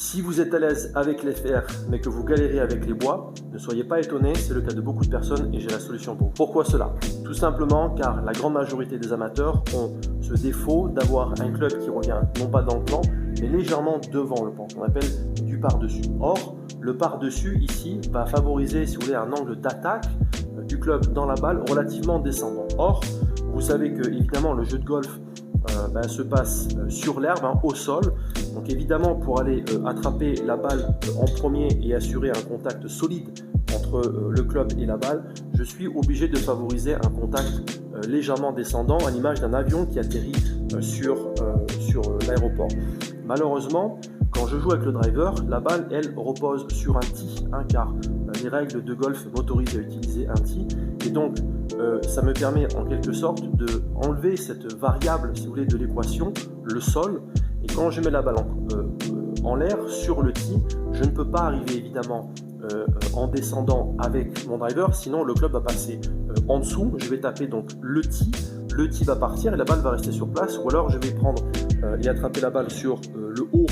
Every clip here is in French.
Si vous êtes à l'aise avec les fers mais que vous galérez avec les bois, ne soyez pas étonnés, c'est le cas de beaucoup de personnes et j'ai la solution pour vous. Pourquoi cela? Tout simplement car la grande majorité des amateurs ont ce défaut d'avoir un club qui revient non pas dans le plan mais légèrement devant le plan, qu'on appelle du par-dessus. Or, le par-dessus ici va favoriser, si vous voulez, un angle d'attaque du club dans la balle relativement descendant. Or, vous savez que évidemment le jeu de golf se passe sur l'herbe, au sol. Donc évidemment, pour aller attraper la balle en premier et assurer un contact solide entre le club et la balle, je suis obligé de favoriser un contact légèrement descendant, à l'image d'un avion qui atterrit sur l'aéroport. Malheureusement, quand je joue avec le driver, la balle, elle, repose sur un tee, car les règles de golf m'autorisent à utiliser un tee. Et donc, ça me permet en quelque sorte d'enlever cette variable, si vous voulez, de l'équation, le sol. Et quand je mets la balle en l'air sur le tee, je ne peux pas arriver évidemment en descendant avec mon driver, sinon le club va passer en dessous. Je vais taper donc le tee va partir et la balle va rester sur place, ou alors je vais prendre et attraper la balle sur le haut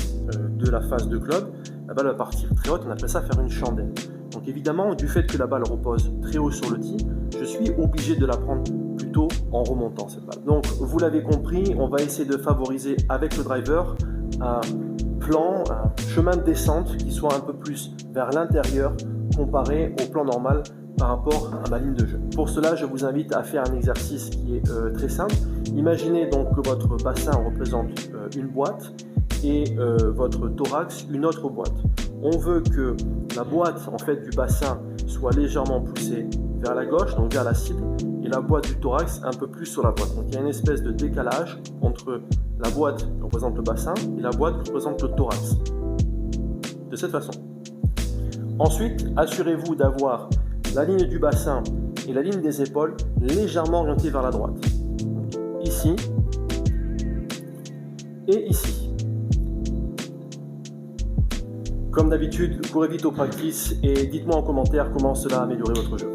de la face de club. La balle va partir très haute, on appelle ça faire une chandelle. Donc évidemment, du fait que la balle repose très haut sur le tee, je suis obligé de la prendre plutôt en remontant cette balle. Donc vous l'avez compris, on va essayer de favoriser avec le driver un plan, un chemin de descente qui soit un peu plus vers l'intérieur comparé au plan normal par rapport à ma ligne de jeu. Pour cela, je vous invite à faire un exercice qui est très simple. Imaginez donc que votre bassin représente une boîte et votre thorax une autre boîte. On veut que la boîte en fait du bassin soit légèrement poussée vers la gauche, donc vers la cible, et la boîte du thorax un peu plus sur la boîte. Donc il y a une espèce de décalage entre la boîte qui représente le bassin et la boîte qui représente le thorax. De cette façon. Ensuite, assurez-vous d'avoir la ligne du bassin et la ligne des épaules légèrement orientées vers la droite. Donc, ici et ici. Comme d'habitude, courez vite au practice et dites-moi en commentaire comment cela a amélioré votre jeu.